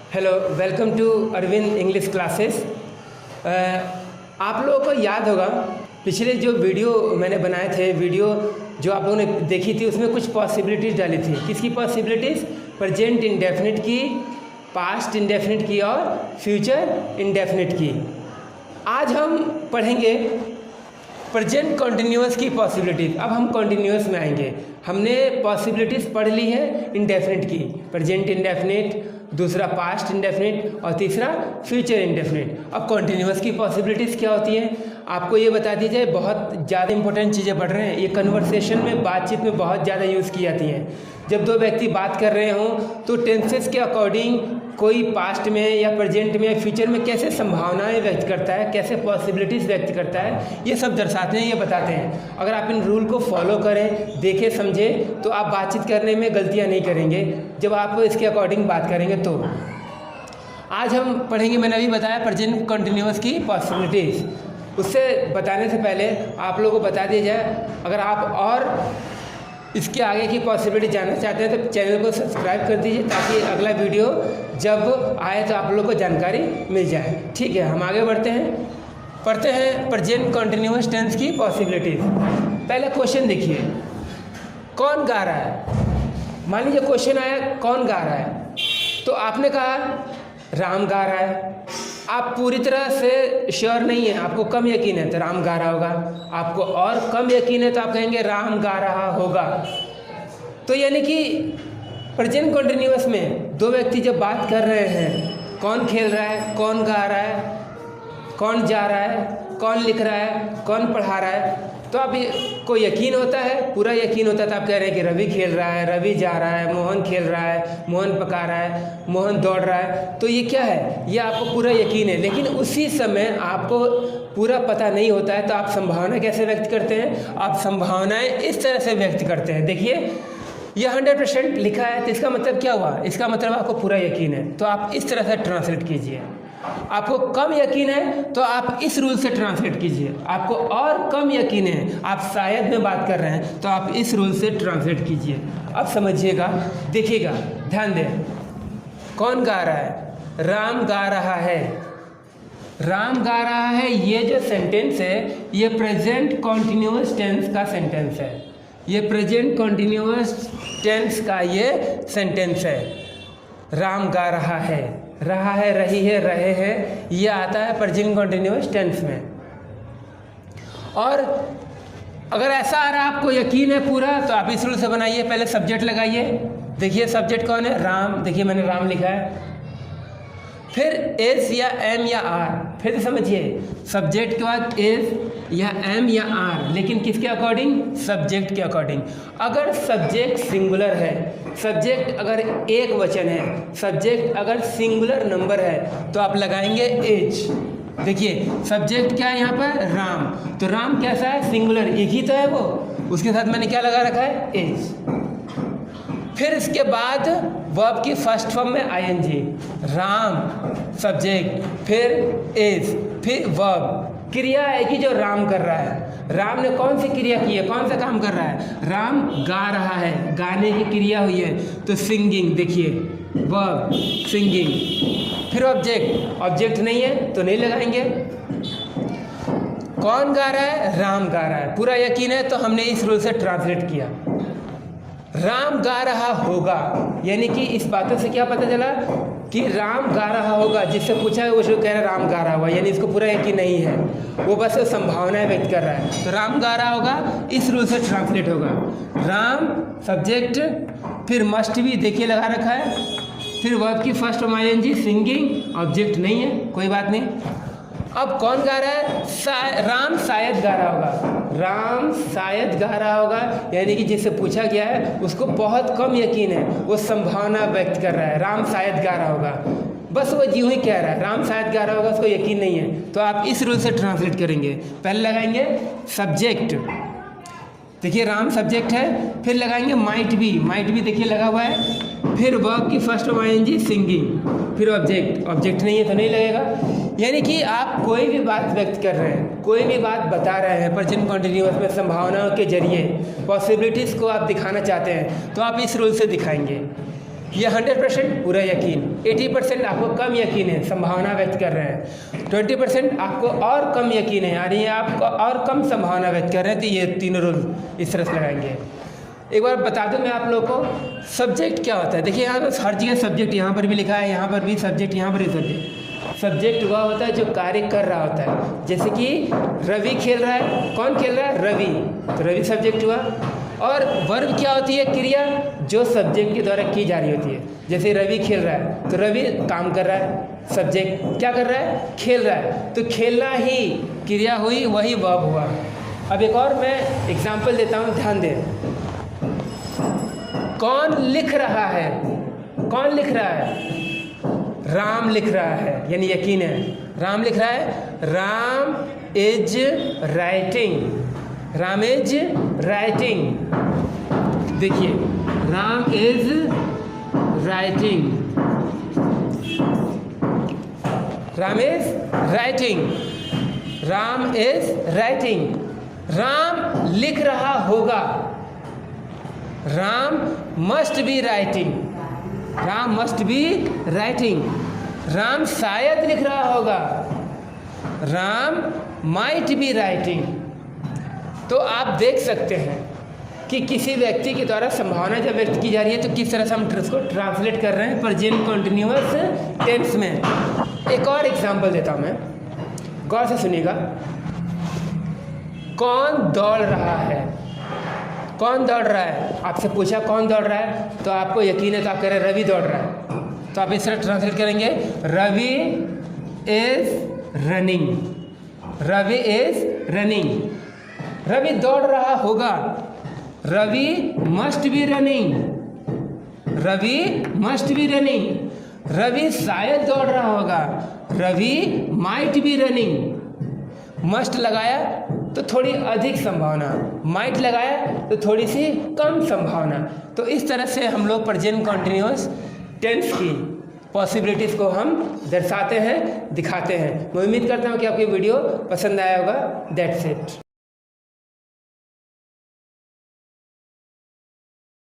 Hello, welcome to Arvind English classes. आप लोगों को याद होगा पिछले जो वीडियो मैंने बनाए थे, वीडियो जो आप लोगों ने देखी थी, उसमें कुछ पॉसिबिलिटीज़ डाली थी। किसकी पॉसिबिलिटीज़? प्रेजेंट इंडेफिनिट की, पास्ट इंडेफिनिट की और फ्यूचर इंडेफिनिट की। आज हम पढ़ेंगे प्रेजेंट कॉन्टिन्यूअस की पॉसिबिलिटीज़। अब हम कॉन्टिन्यूअस में आएंगे। हमने पॉसिबिलिटीज़ पढ़ ली है इंडेफिनिट की, प्रेजेंट इंडेफिनिट, दूसरा पास्ट इंडेफिनिट और तीसरा फ्यूचर इंडेफिनिट। अब कॉन्टिन्यूअस की पॉसिबिलिटीज़ क्या होती हैं आपको ये बता दी जाए। बहुत ज़्यादा इंपॉर्टेंट चीज़ें पढ़ रहे हैं, ये कन्वर्सेशन में, बातचीत में बहुत ज़्यादा यूज़ की जाती हैं। जब दो व्यक्ति बात कर रहे हों तो टेंसेस के अकॉर्डिंग कोई पास्ट में या प्रेजेंट में या फ्यूचर में कैसे संभावनाएं व्यक्त करता है, कैसे पॉसिबिलिटीज़ व्यक्त करता है, ये सब दर्शाते हैं, ये बताते हैं। अगर आप इन रूल को फॉलो करें, देखें, समझें, तो आप बातचीत करने में गलतियां नहीं करेंगे जब आप इसके अकॉर्डिंग बात करेंगे। तो आज हम पढ़ेंगे, मैंने अभी बताया, प्रेजेंट कंटिन्यूअस की पॉसिबिलिटीज़। उससे बताने से पहले आप लोगों को बता दिया जाए, अगर आप और इसके आगे की पॉसिबिलिटी जानना चाहते हैं तो चैनल को सब्सक्राइब कर दीजिए, ताकि अगला वीडियो जब आए तो आप लोग को जानकारी मिल जाए। ठीक है, हम आगे बढ़ते हैं, पढ़ते हैं प्रेजेंट कंटिन्यूअस टेंस की पॉसिबिलिटीज़। पहले क्वेश्चन देखिए, कौन गा रहा है? मान लीजिए क्वेश्चन आया कौन गा रहा है, तो आपने कहा राम गा रहा है। आप पूरी तरह से श्योर नहीं है, आपको कम यकीन है तो राम गा रहा होगा, आपको और कम यकीन है तो आप कहेंगे राम गा रहा होगा। तो यानी कि प्रेजेंट कंटिन्यूअस में दो व्यक्ति जब बात कर रहे हैं, कौन खेल रहा है, कौन गा रहा है, कौन जा रहा है, कौन लिख रहा है, कौन पढ़ा रहा है, तो आप को यकीन होता है, पूरा यकीन होता है तो आप कह रहे हैं कि रवि खेल रहा है, रवि जा रहा है, मोहन खेल रहा है, मोहन पका रहा है, मोहन दौड़ रहा है। तो ये क्या है? ये आपको पूरा यकीन है, लेकिन उसी समय आपको पूरा पता नहीं होता है, तो आप संभावना कैसे व्यक्त करते हैं? आप संभावनाएं इस तरह से व्यक्त करते हैं। देखिए, यह 100% लिखा है, तो इसका मतलब क्या हुआ? इसका मतलब आपको पूरा यकीन है, तो आप इस तरह से ट्रांसलेट कीजिए। आपको कम यकीन है तो आप इस रूल से ट्रांसलेट कीजिए। आपको और कम यकीन है, आप शायद में बात कर रहे हैं, तो आप इस रूल से ट्रांसलेट कीजिए। अब समझिएगा, देखिएगा, ध्यान दें। कौन गा रहा है? राम गा रहा है। राम गा रहा है, ये जो सेंटेंस है ये प्रेजेंट कॉन्टिन्यूअस टेंस का सेंटेंस है। ये प्रेजेंट कॉन्टिन्यूअस टेंस का ये सेंटेंस है। राम गा रहा है, रहा है, रही है, रहे हैं, ये आता है प्रेजेंट कॉन्टिन्यूअस टेंस में। और अगर ऐसा आ रहा है, आपको यकीन है पूरा, तो आप इस रूल से बनाइए। पहले सब्जेक्ट लगाइए। देखिए सब्जेक्ट कौन है? राम। देखिए मैंने राम लिखा है। फिर एस या एम या आर, फिर समझिए, सब्जेक्ट के बाद एस या एम या आर, लेकिन किसके अकॉर्डिंग? सब्जेक्ट के अकॉर्डिंग। अगर सब्जेक्ट सिंगुलर है, सब्जेक्ट अगर एक वचन है, सब्जेक्ट अगर सिंगुलर नंबर है, तो आप लगाएंगे एज। देखिए सब्जेक्ट क्या है यहाँ पर? राम। तो राम कैसा है? सिंगुलर, एक ही तो है वो, उसके साथ मैंने क्या लगा रखा है? एज। फिर इसके बाद वर्ब की फर्स्ट फॉर्म में आईएनजी, राम सब्जेक्ट, फिर एज, फिर वर्ब। क्रिया है कि जो राम कर रहा है। राम ने कौन सी क्रिया की है, कौन सा काम कर रहा है? राम गा रहा है, गाने की क्रिया हुई है, तो सिंगिंग। देखिए वर्ब सिंगिंग। फिर ऑब्जेक्ट, ऑब्जेक्ट नहीं है तो नहीं लगाएंगे। कौन गा रहा है? राम गा रहा है, पूरा यकीन है तो हमने इस रूल से ट्रांसलेट किया। राम गा रहा होगा, यानी कि इस बातों से क्या पता चला कि राम गा रहा होगा। जिससे पूछा है वो कह रहा है राम गा रहा होगा, यानी इसको पूरा यकीन नहीं है, वो बस संभावनाएं व्यक्त कर रहा है। तो राम गा रहा होगा, इस रूल से ट्रांसलेट होगा। राम सब्जेक्ट, फिर मस्ट भी देखिए लगा रखा है, फिर वर्ब की first form ING, singing, object नहीं है, कोई बात नहीं। अब कौन गा रहा है? राम शायद गा रहा होगा। राम शायद गा रहा होगा, यानी कि जिससे पूछा गया है उसको बहुत कम यकीन है, वो संभावना व्यक्त कर रहा है। राम शायद गा रहा होगा, बस वो यूं ही कह रहा है, राम शायद गा रहा होगा, उसको यकीन नहीं है, तो आप इस रूल से ट्रांसलेट करेंगे। पहले लगाएंगे सब्जेक्ट, देखिए राम सब्जेक्ट है, फिर लगाएंगे माइट भी, माइट भी देखिए लगा हुआ है, फिर वर्ब की फर्स्ट फॉर्म आईएनजी, सिंगिंग, फिर ऑब्जेक्ट, ऑब्जेक्ट नहीं है तो नहीं लगेगा। यानी कि आप कोई भी बात व्यक्त कर रहे हैं, कोई भी बात बता रहे हैं प्रेजेंट कॉन्टिन्यूअस में, संभावनाओं के जरिए पॉसिबिलिटीज़ को आप दिखाना चाहते हैं, तो आप इस रूल से दिखाएंगे। ये 100% पूरा यकीन, 80% आपको कम यकीन है, संभावना व्यक्त कर रहे हैं, 20% आपको और कम यकीन है, यानी आपको और कम संभावना व्यक्त कर रहे हैं। तो ये तीनों रूल इस तरह से लगाएंगे। एक बार बता दूं मैं आप लोगों को सब्जेक्ट क्या होता है। देखिए यहाँ पर हर जगह सब्जेक्ट, यहाँ पर भी लिखा है, यहाँ पर भी सब्जेक्ट, यहाँ पर भी सब्जेक्ट। सब्जेक्ट वह होता है जो कार्य कर रहा होता है। जैसे कि रवि खेल रहा है, कौन खेल रहा है? रवि, तो रवि सब्जेक्ट हुआ। और वर्ब क्या होती है? क्रिया, जो सब्जेक्ट के द्वारा की जा रही होती है। जैसे रवि खेल रहा है तो रवि काम कर रहा है, सब्जेक्ट क्या कर रहा है? खेल रहा है, तो खेलना ही क्रिया हुई, वही वर्ब हुआ। अब एक और मैं एग्जाम्पल देता हूँ, ध्यान दें। कौन लिख रहा है? कौन लिख रहा है? राम लिख रहा है, यानी यकीन है, राम लिख रहा है। Ram is writing, Ram is writing. देखिए, Ram is writing, Ram is writing, Ram is writing. Ram लिख रहा होगा, Ram must be writing, Ram must be writing. Ram शायद लिख रहा होगा, राम माइट बी राइटिंग। तो आप देख सकते हैं कि किसी व्यक्ति के द्वारा संभावना जब व्यक्त की जा रही है तो किस तरह से हम उसको ट्रांसलेट कर रहे हैं प्रेजेंट कंटिन्यूअस टेंस में। एक और एग्जांपल देता हूं मैं, गौर से सुनिएगा। कौन दौड़ रहा है? कौन दौड़ रहा है? आपसे पूछा कौन दौड़ रहा है, तो आपको यकीन है तो आप कह रहे हैं रवि दौड़ रहा है। तो आप इस तरह ट्रांसलेट करेंगे, Ravi is running, Ravi is running. Ravi दौड़ रहा होगा, Ravi must be running, Ravi must be running. Ravi शायद दौड़ रहा होगा, Ravi might be running. Must लगाया तो थोड़ी अधिक संभावना, माइट लगाया तो थोड़ी सी कम संभावना। तो इस तरह से हम लोग प्रेजेंट कंटिन्यूअस टेंस की पॉसिबिलिटीज़ को हम दर्शाते हैं, दिखाते हैं। मैं उम्मीद करता हूँ कि आपको वीडियो पसंद आया होगा। That's it.